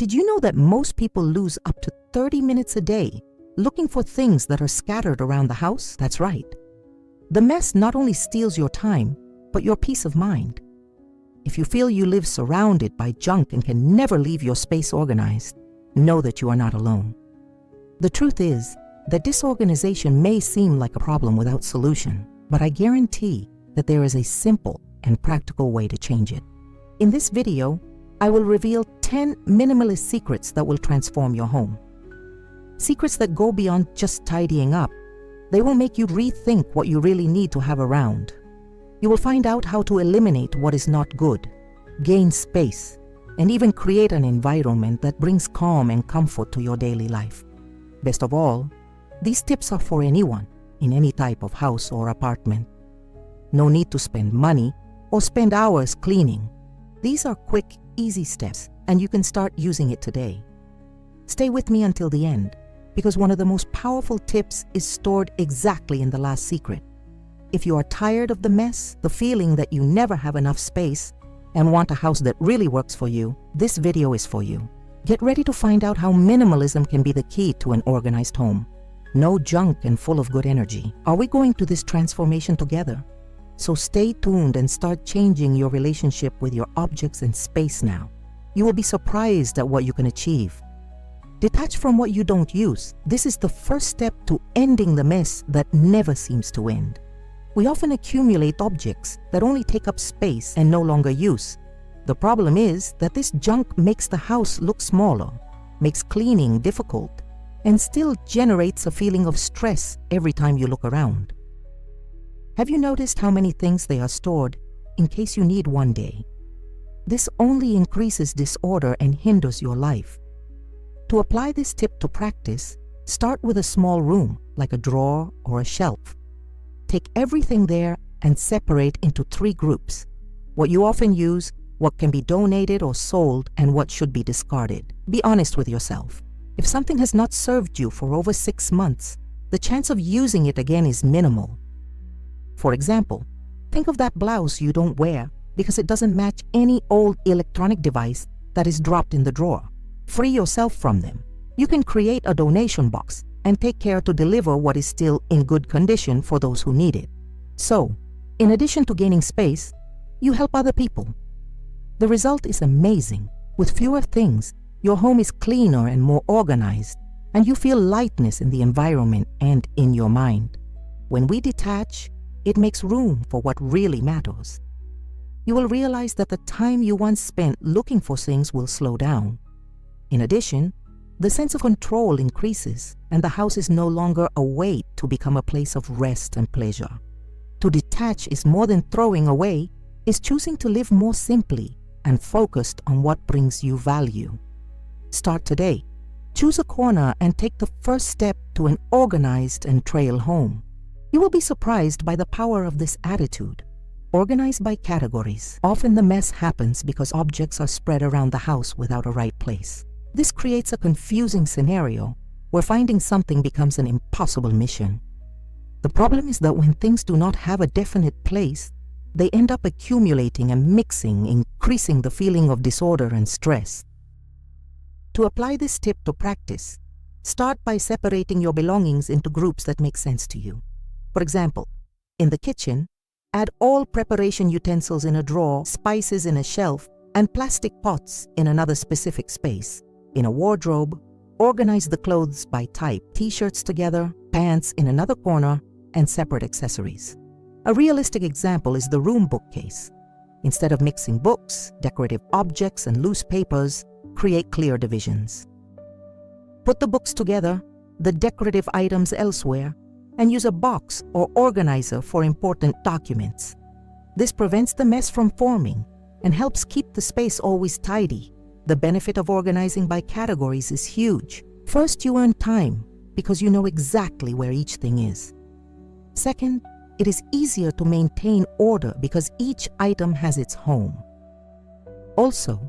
Did you know that most people lose up to 30 minutes a day looking for things that are scattered around the house? That's right. The mess not only steals your time, but your peace of mind. If you feel you live surrounded by junk and can never leave your space organized, know that you are not alone. The truth is that disorganization may seem like a problem without solution, but I guarantee that there is a simple and practical way to change it. In this video, I will reveal 10 minimalist secrets that will transform your home. Secrets that go beyond just tidying up. They will make you rethink what you really need to have around. You will find out how to eliminate what is not good, gain space, and even create an environment that brings calm and comfort to your daily life. Best of all, these tips are for anyone in any type of house or apartment. No need to spend money or spend hours cleaning. These are quick, easy steps, and you can start using it today. Stay with me until the end, because one of the most powerful tips is stored exactly in the last secret. If you are tired of the mess, the feeling that you never have enough space, and want a house that really works for you, this video is for you. Get ready to find out how minimalism can be the key to an organized home. No junk and full of good energy. Are we going through this transformation together? So stay tuned and start changing your relationship with your objects and space now. You will be surprised at what you can achieve. Detach from what you don't use. This is the first step to ending the mess that never seems to end. We often accumulate objects that only take up space and no longer use. The problem is that this junk makes the house look smaller, makes cleaning difficult, and still generates a feeling of stress every time you look around. Have you noticed how many things they are stored in case you need one day? This only increases disorder and hinders your life. To apply this tip to practice, start with a small room, like a drawer or a shelf. Take everything there and separate into 3 groups: what you often use, what can be donated or sold, and what should be discarded. Be honest with yourself. If something has not served you for over 6 months, the chance of using it again is minimal. For example, think of that blouse you don't wear because it doesn't match any old electronic device that is dropped in the drawer. Free yourself from them. You can create a donation box and take care to deliver what is still in good condition for those who need it. So, in addition to gaining space, you help other people. The result is amazing. With fewer things, your home is cleaner and more organized, and you feel lightness in the environment and in your mind. When we detach, it makes room for what really matters. You will realize that the time you once spent looking for things will slow down. In addition, the sense of control increases, and the house is no longer a weight to become a place of rest and pleasure. To detach is more than throwing away, it's choosing to live more simply and focused on what brings you value. Start today. Choose a corner and take the first step to an organized and trail home. You will be surprised by the power of this attitude. Organize by categories. Often the mess happens because objects are spread around the house without a right place. This creates a confusing scenario where finding something becomes an impossible mission. The problem is that when things do not have a definite place, they end up accumulating and mixing, increasing the feeling of disorder and stress. To apply this tip to practice, start by separating your belongings into groups that make sense to you. For example, in the kitchen, add all preparation utensils in a drawer, spices in a shelf, and plastic pots in another specific space. In a wardrobe, organize the clothes by type, t-shirts together, pants in another corner, and separate accessories. A realistic example is the room bookcase. Instead of mixing books, decorative objects, and loose papers, create clear divisions. Put the books together, the decorative items elsewhere, and use a box or organizer for important documents. This prevents the mess from forming and helps keep the space always tidy. The benefit of organizing by categories is huge. First, you earn time because you know exactly where each thing is. Second, it is easier to maintain order because each item has its home. Also,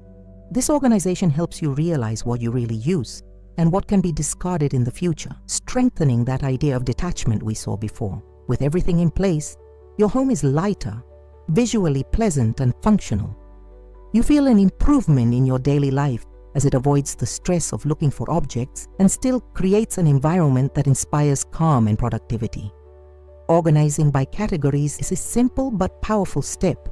this organization helps you realize what you really use and what can be discarded in the future, strengthening that idea of detachment we saw before. With everything in place, your home is lighter, visually pleasant and functional. You feel an improvement in your daily life as it avoids the stress of looking for objects and still creates an environment that inspires calm and productivity. Organizing by categories is a simple but powerful step.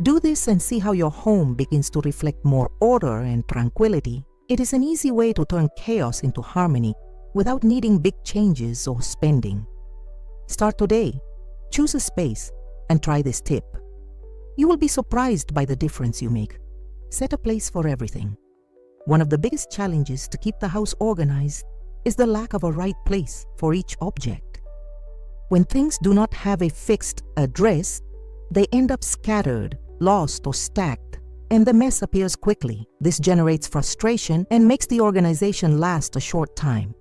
Do this and see how your home begins to reflect more order and tranquility. It is an easy way to turn chaos into harmony without needing big changes or spending. Start today. Choose a space and try this tip. You will be surprised by the difference you make. Set a place for everything. One of the biggest challenges to keep the house organized is the lack of a right place for each object. When things do not have a fixed address, they end up scattered, lost, or stacked, and the mess appears quickly. This generates frustration and makes the organization last a short time.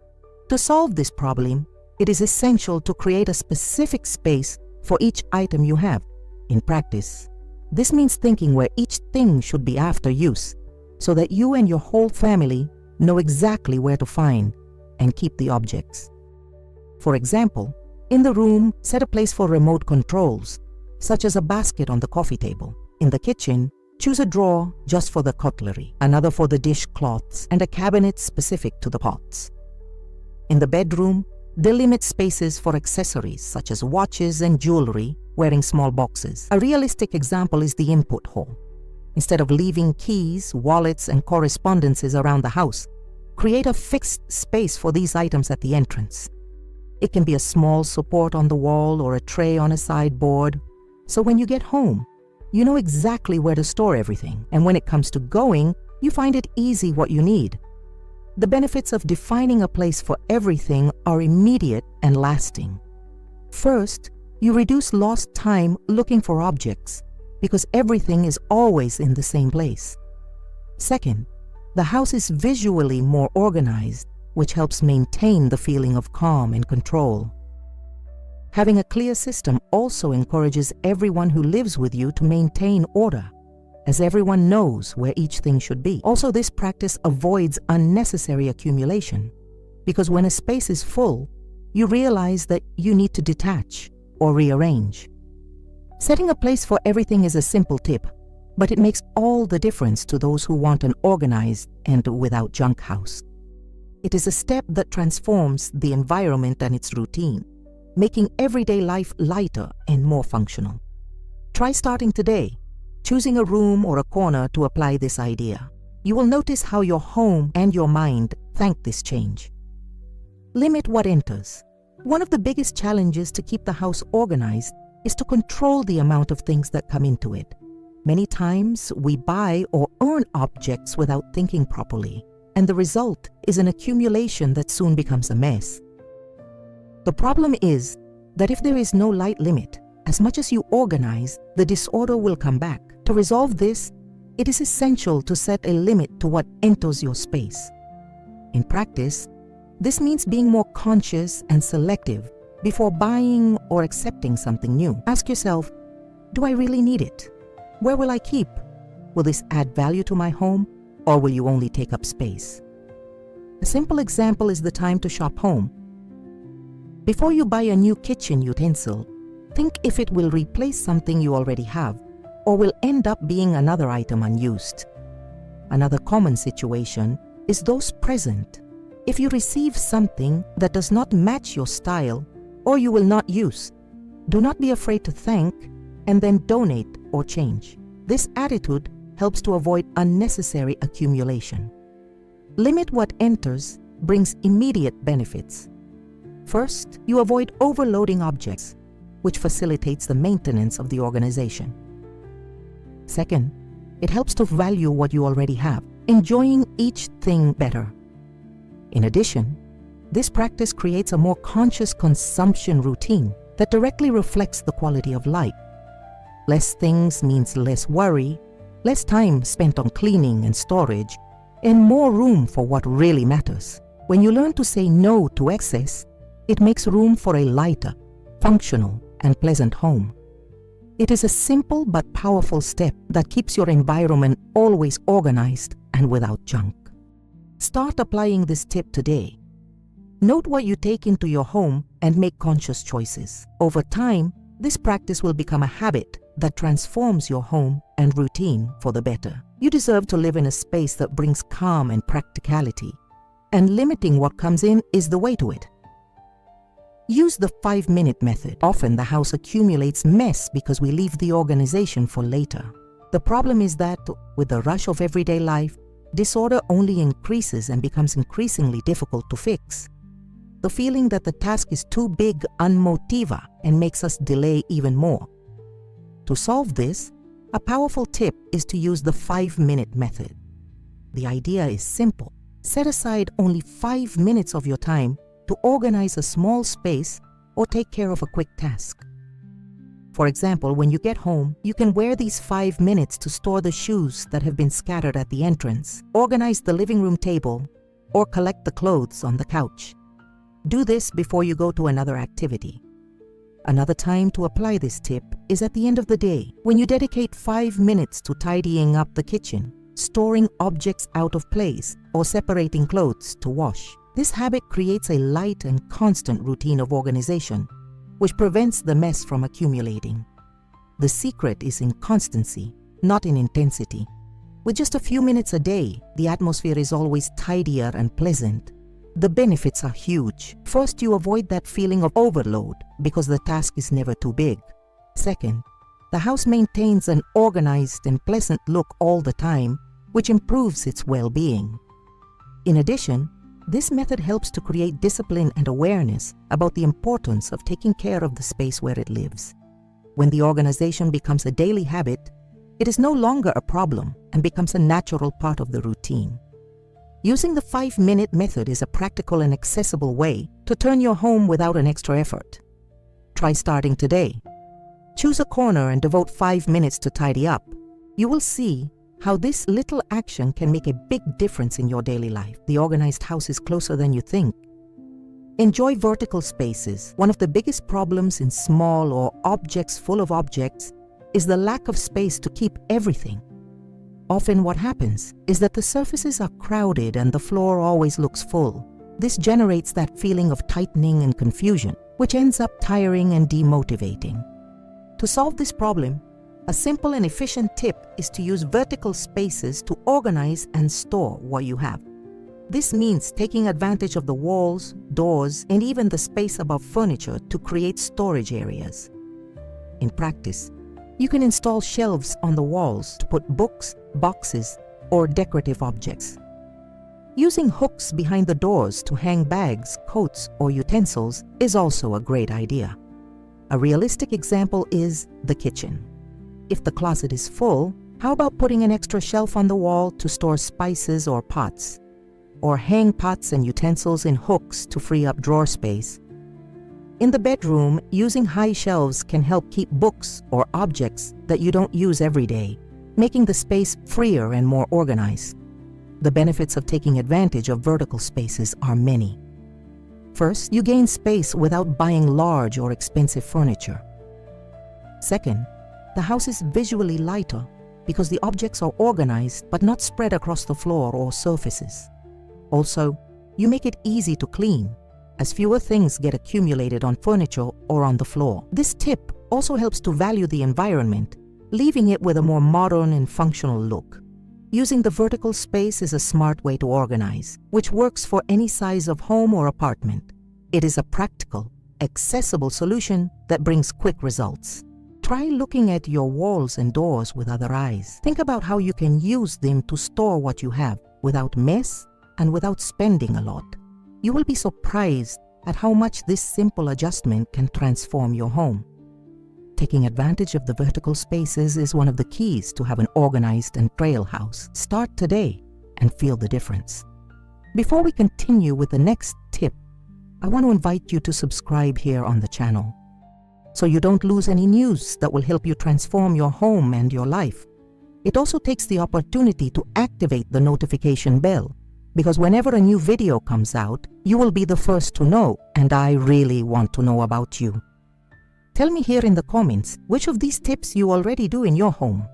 To solve this problem, it is essential to create a specific space for each item you have. In practice, this means thinking where each thing should be after use, so that you and your whole family know exactly where to find and keep the objects. For example, in the room, set a place for remote controls, such as a basket on the coffee table. In the kitchen, choose a drawer just for the cutlery, another for the dishcloths, and a cabinet specific to the pots. In the bedroom, delimit spaces for accessories such as watches and jewelry, wearing small boxes. A realistic example is the input hall. Instead of leaving keys, wallets, and correspondences around the house, create a fixed space for these items at the entrance. It can be a small support on the wall or a tray on a sideboard, so when you get home, you know exactly where to store everything, and when it comes to going, you find it easy what you need. The benefits of defining a place for everything are immediate and lasting. First, you reduce lost time looking for objects because everything is always in the same place. Second, the house is visually more organized, which helps maintain the feeling of calm and control. Having a clear system also encourages everyone who lives with you to maintain order, as everyone knows where each thing should be. Also, this practice avoids unnecessary accumulation, because when a space is full, you realize that you need to detach or rearrange. Setting a place for everything is a simple tip, but it makes all the difference to those who want an organized and without junk house. It is a step that transforms the environment and its routine, making everyday life lighter and more functional. Try starting today, choosing a room or a corner to apply this idea. You will notice how your home and your mind thank this change. Limit what enters. One of the biggest challenges to keep the house organized is to control the amount of things that come into it. Many times we buy or earn objects without thinking properly, and the result is an accumulation that soon becomes a mess. The problem is that if there is no light limit, as much as you organize, the disorder will come back. To resolve this, it is essential to set a limit to what enters your space. In practice, this means being more conscious and selective before buying or accepting something new. Ask yourself, do I really need it? Where will I keep? Will this add value to my home, or will you only take up space? A simple example is the time to shop home. Before you buy a new kitchen utensil, think if it will replace something you already have, or will end up being another item unused. Another common situation is those present. If you receive something that does not match your style or you will not use, do not be afraid to thank and then donate or change. This attitude helps to avoid unnecessary accumulation. Limit what enters brings immediate benefits. First, you avoid overloading objects, which facilitates the maintenance of the organization. Second, it helps to value what you already have, enjoying each thing better. In addition, this practice creates a more conscious consumption routine that directly reflects the quality of life. Less things means less worry, less time spent on cleaning and storage, and more room for what really matters. When you learn to say no to excess, it makes room for a lighter, functional, and pleasant home. It is a simple but powerful step that keeps your environment always organized and without junk. Start applying this tip today. Note what you take into your home and make conscious choices. Over time, this practice will become a habit that transforms your home and routine for the better. You deserve to live in a space that brings calm and practicality, and limiting what comes in is the way to it. Use the 5-minute method. Often the house accumulates mess because we leave the organization for later. The problem is that, with the rush of everyday life, disorder only increases and becomes increasingly difficult to fix. The feeling that the task is too big unmotiva and makes us delay even more. To solve this, a powerful tip is to use the 5-minute method. The idea is simple. Set aside only 5 minutes of your time to organize a small space or take care of a quick task. For example, when you get home, you can wear these 5 minutes to store the shoes that have been scattered at the entrance, organize the living room table, or collect the clothes on the couch. Do this before you go to another activity. Another time to apply this tip is at the end of the day, when you dedicate 5 minutes to tidying up the kitchen, storing objects out of place, or separating clothes to wash. This habit creates a light and constant routine of organization, which prevents the mess from accumulating. The secret is in constancy, not in intensity. With just a few minutes a day, the atmosphere is always tidier and pleasant. The benefits are huge. First, you avoid that feeling of overload because the task is never too big. Second, the house maintains an organized and pleasant look all the time, which improves its well-being. In addition, this method helps to create discipline and awareness about the importance of taking care of the space where it lives. When the organization becomes a daily habit, it is no longer a problem and becomes a natural part of the routine. Using the 5-minute method is a practical and accessible way to turn your home without an extra effort. Try starting today. Choose a corner and devote 5 minutes to tidy up. You will see how this little action can make a big difference in your daily life. The organized house is closer than you think. Enjoy vertical spaces. One of the biggest problems in small or objects full of objects is the lack of space to keep everything. Often what happens is that the surfaces are crowded and the floor always looks full. This generates that feeling of tightening and confusion, which ends up tiring and demotivating. To solve this problem, a simple and efficient tip is to use vertical spaces to organize and store what you have. This means taking advantage of the walls, doors, and even the space above furniture to create storage areas. In practice, you can install shelves on the walls to put books, boxes, or decorative objects. Using hooks behind the doors to hang bags, coats, or utensils is also a great idea. A realistic example is the kitchen. If the closet is full, how about putting an extra shelf on the wall to store spices or pots? Or hang pots and utensils in hooks to free up drawer space. In the bedroom, using high shelves can help keep books or objects that you don't use every day, making the space freer and more organized. The benefits of taking advantage of vertical spaces are many. First, you gain space without buying large or expensive furniture. Second, the house is visually lighter because the objects are organized but not spread across the floor or surfaces. Also, you make it easy to clean, as fewer things get accumulated on furniture or on the floor. This tip also helps to value the environment, leaving it with a more modern and functional look. Using the vertical space is a smart way to organize, which works for any size of home or apartment. It is a practical, accessible solution that brings quick results. Try looking at your walls and doors with other eyes. Think about how you can use them to store what you have without mess and without spending a lot. You will be surprised at how much this simple adjustment can transform your home. Taking advantage of the vertical spaces is one of the keys to have an organized and trail house. Start today and feel the difference. Before we continue with the next tip, I want to invite you to subscribe here on the channel so you don't lose any news that will help you transform your home and your life. It also takes the opportunity to activate the notification bell, because whenever a new video comes out, you will be the first to know, and I really want to know about you. Tell me here in the comments which of these tips you already do in your home.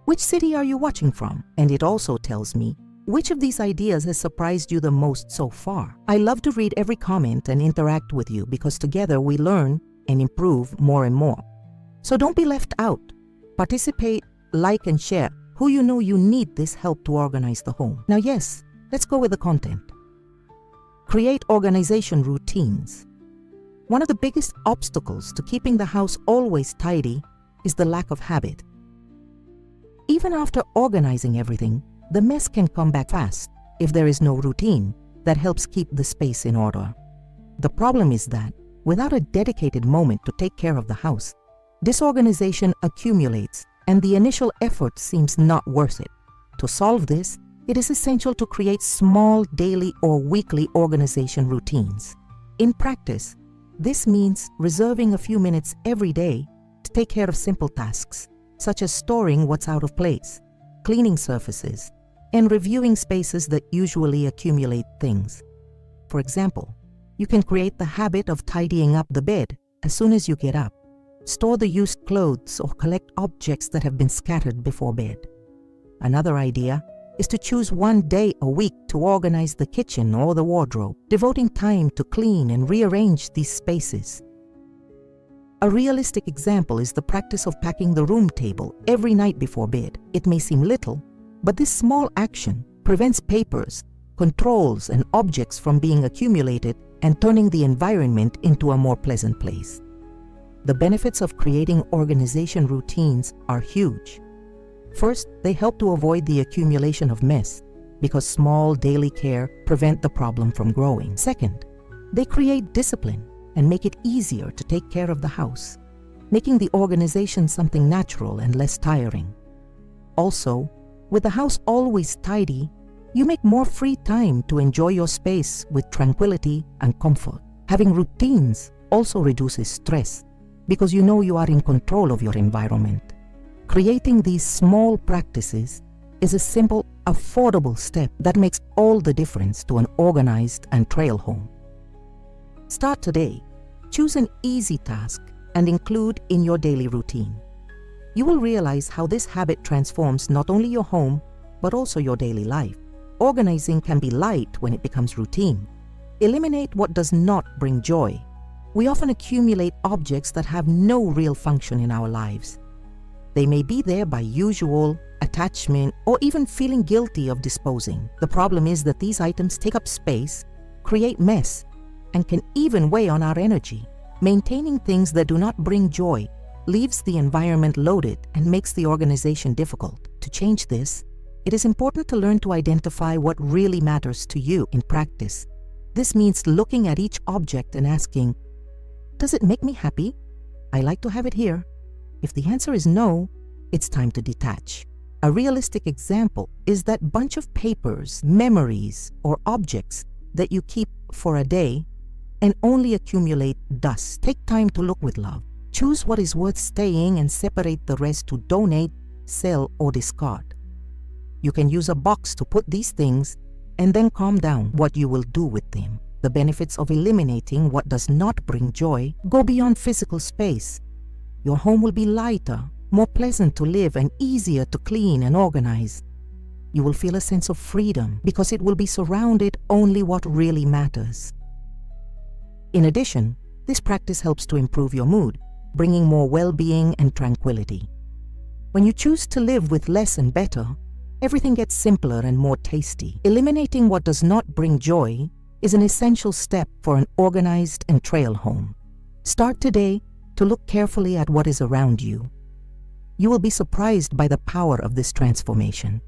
Which city are you watching from? And it also tells me which of these ideas has surprised you the most so far. I love to read every comment and interact with you because together we learn and improve more and more. So don't be left out. Participate, like and share who you know you need this help to organize the home. Now yes, let's go with the content. Create organization routines. One of the biggest obstacles to keeping the house always tidy is the lack of habit. Even after organizing everything, the mess can come back fast if there is no routine that helps keep the space in order. The problem is that without a dedicated moment to take care of the house, disorganization accumulates and the initial effort seems not worth it. To solve this, it is essential to create small daily or weekly organization routines. In practice, this means reserving a few minutes every day to take care of simple tasks, such as storing what's out of place, cleaning surfaces, and reviewing spaces that usually accumulate things. For example, you can create the habit of tidying up the bed as soon as you get up. Store the used clothes or collect objects that have been scattered before bed. Another idea is to choose one day a week to organize the kitchen or the wardrobe, devoting time to clean and rearrange these spaces. A realistic example is the practice of packing the room table every night before bed. It may seem little, but this small action prevents papers, controls, and objects from being accumulated and turning the environment into a more pleasant place. The benefits of creating organization routines are huge. First, they help to avoid the accumulation of mess because small daily care prevent the problem from growing. Second, they create discipline and make it easier to take care of the house, making the organization something natural and less tiring. Also, with the house always tidy, you make more free time to enjoy your space with tranquility and comfort. Having routines also reduces stress because you know you are in control of your environment. Creating these small practices is a simple, affordable step that makes all the difference to an organized and trail home. Start today. Choose an easy task and include in your daily routine. You will realize how this habit transforms not only your home, but also your daily life. Organizing can be light when it becomes routine. Eliminate what does not bring joy. We often accumulate objects that have no real function in our lives. They may be there by usual, attachment, or even feeling guilty of disposing. The problem is that these items take up space, create mess, and can even weigh on our energy. Maintaining things that do not bring joy leaves the environment loaded and makes the organization difficult. To change this, it is important to learn to identify what really matters to you in practice. This means looking at each object and asking, does it make me happy? I like to have it here. If the answer is no, it's time to detach. A realistic example is that bunch of papers, memories, or objects that you keep for a day and only accumulate dust. Take time to look with love. Choose what is worth staying and separate the rest to donate, sell, or discard. You can use a box to put these things and then calm down what you will do with them. The benefits of eliminating what does not bring joy go beyond physical space. Your home will be lighter, more pleasant to live, and easier to clean and organize. You will feel a sense of freedom because it will be surrounded only what really matters. In addition, this practice helps to improve your mood, bringing more well-being and tranquility. When you choose to live with less and better, everything gets simpler and more tasty. Eliminating what does not bring joy is an essential step for an organized and trail home. Start today to look carefully at what is around you. You will be surprised by the power of this transformation.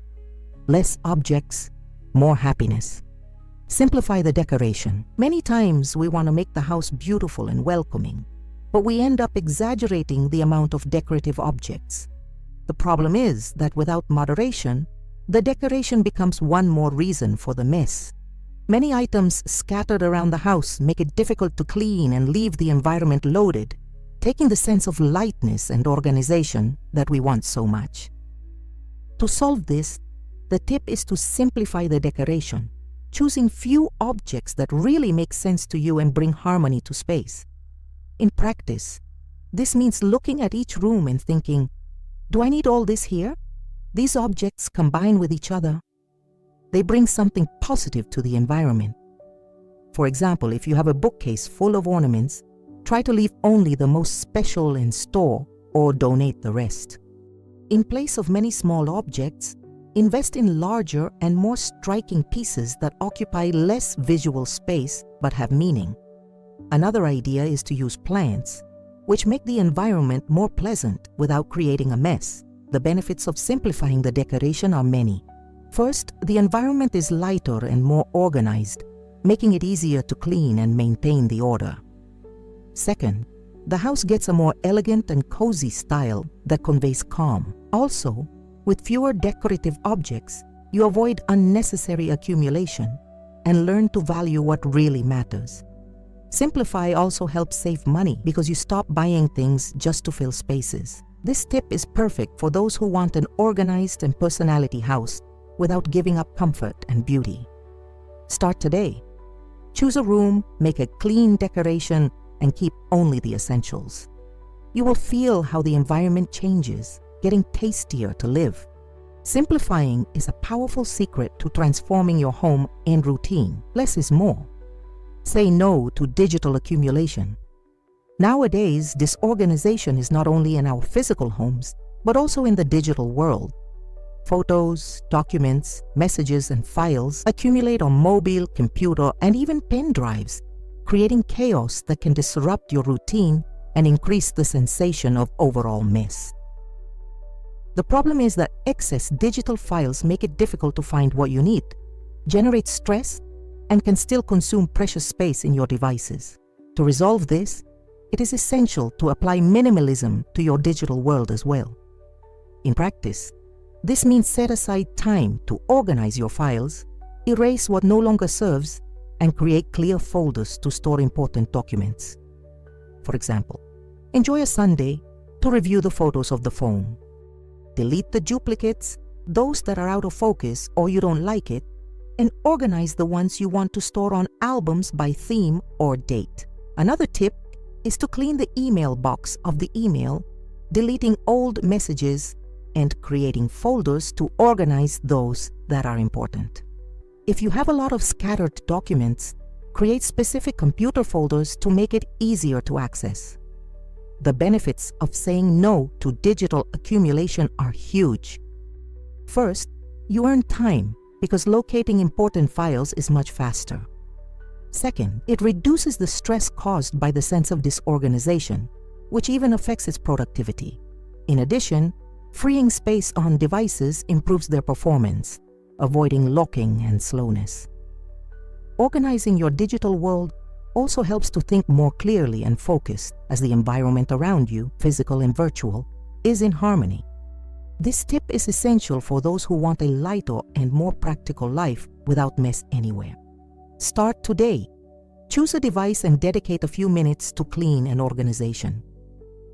Less objects, more happiness. Simplify the decoration. Many times we want to make the house beautiful and welcoming, but we end up exaggerating the amount of decorative objects. The problem is that without moderation, the decoration becomes one more reason for the mess. Many items scattered around the house make it difficult to clean and leave the environment loaded, taking the sense of lightness and organization that we want so much. To solve this, the tip is to simplify the decoration, choosing few objects that really make sense to you and bring harmony to space. In practice, this means looking at each room and thinking, do I need all this here? These objects combine with each other. They bring something positive to the environment. For example, if you have a bookcase full of ornaments, try to leave only the most special in store or donate the rest. In place of many small objects, invest in larger and more striking pieces that occupy less visual space but have meaning. Another idea is to use plants, which make the environment more pleasant without creating a mess. The benefits of simplifying the decoration are many. First, the environment is lighter and more organized, making it easier to clean and maintain the order. Second, the house gets a more elegant and cozy style that conveys calm. Also, with fewer decorative objects, you avoid unnecessary accumulation and learn to value what really matters. Simplify also helps save money because you stop buying things just to fill spaces. This tip is perfect for those who want an organized and personality house without giving up comfort and beauty. Start today. Choose a room, make a clean decoration, and keep only the essentials. You will feel how the environment changes, getting tastier to live. Simplifying is a powerful secret to transforming your home and routine. Less is more. Say no to digital accumulation. Nowadays, disorganization is not only in our physical homes, but also in the digital world. Photos, documents, messages, and files accumulate on mobile, computer, and even pen drives, creating chaos that can disrupt your routine and increase the sensation of overall mess. The problem is that excess digital files make it difficult to find what you need, generate stress, and can still consume precious space in your devices. To resolve this, it is essential to apply minimalism to your digital world as well. In practice, this means set aside time to organize your files, erase what no longer serves, and create clear folders to store important documents. For example, enjoy a Sunday to review the photos of the phone. Delete the duplicates, those that are out of focus or you don't like it, and organize the ones you want to store on albums by theme or date. Another tip is to clean the email box of the email, deleting old messages and creating folders to organize those that are important. If you have a lot of scattered documents, create specific computer folders to make it easier to access. The benefits of saying no to digital accumulation are huge. First, you earn time because locating important files is much faster. Second, it reduces the stress caused by the sense of disorganization, which even affects its productivity. In addition, freeing space on devices improves their performance, avoiding locking and slowness. Organizing your digital world also helps to think more clearly and focused as the environment around you, physical and virtual, is in harmony. This tip is essential for those who want a lighter and more practical life without mess anywhere. Start today. Choose a device and dedicate a few minutes to clean and organization.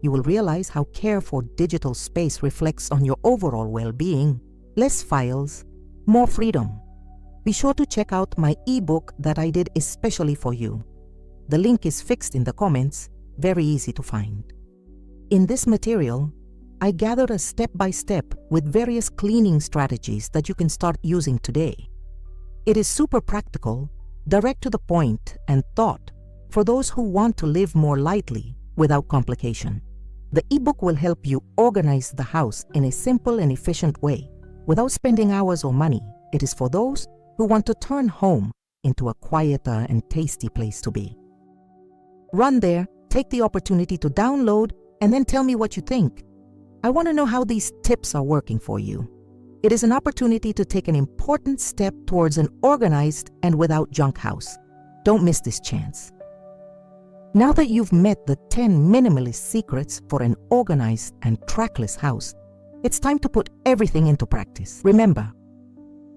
You will realize how care for digital space reflects on your overall well-being. Less files, more freedom. Be sure to check out my ebook that I did especially for you. The link is fixed in the comments, very easy to find. In this material, I gathered a step-by-step with various cleaning strategies that you can start using today. It is super practical, direct to the point, and thought for those who want to live more lightly without complication. The ebook will help you organize the house in a simple and efficient way without spending hours or money. It is for those who want to turn home into a quieter and tasty place to be. Run there, take the opportunity to download, and then tell me what you think. I want to know how these tips are working for you. It is an opportunity to take an important step towards an organized and without junk house. Don't miss this chance. Now that you've met the 10 minimalist secrets for an organized and trackless house, it's time to put everything into practice. Remember,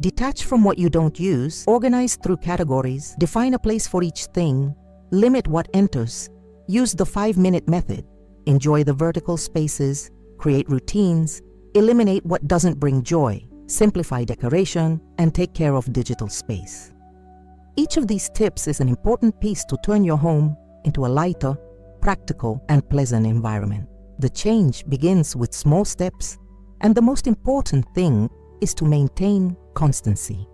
detach from what you don't use, organize through categories, define a place for each thing, limit what enters, use the 5-minute method, enjoy the vertical spaces, create routines, eliminate what doesn't bring joy, simplify decoration, and take care of digital space. Each of these tips is an important piece to turn your home into a lighter, practical, and pleasant environment. The change begins with small steps, and the most important thing is to maintain constancy.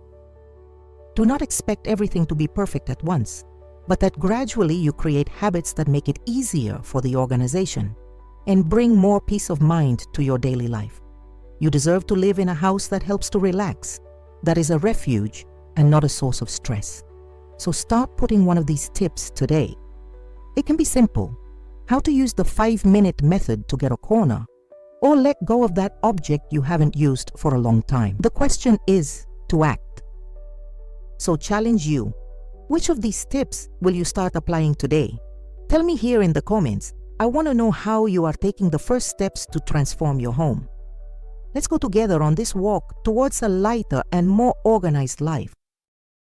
Do not expect everything to be perfect at once, but that gradually you create habits that make it easier for the organization and bring more peace of mind to your daily life. You deserve to live in a house that helps to relax, that is a refuge and not a source of stress. So start putting one of these tips today. It can be simple. How to use the 5-minute method to get a corner, or let go of that object you haven't used for a long time. The question is to act. So challenge you. Which of these tips will you start applying today? Tell me here in the comments. I want to know how you are taking the first steps to transform your home. Let's go together on this walk towards a lighter and more organized life.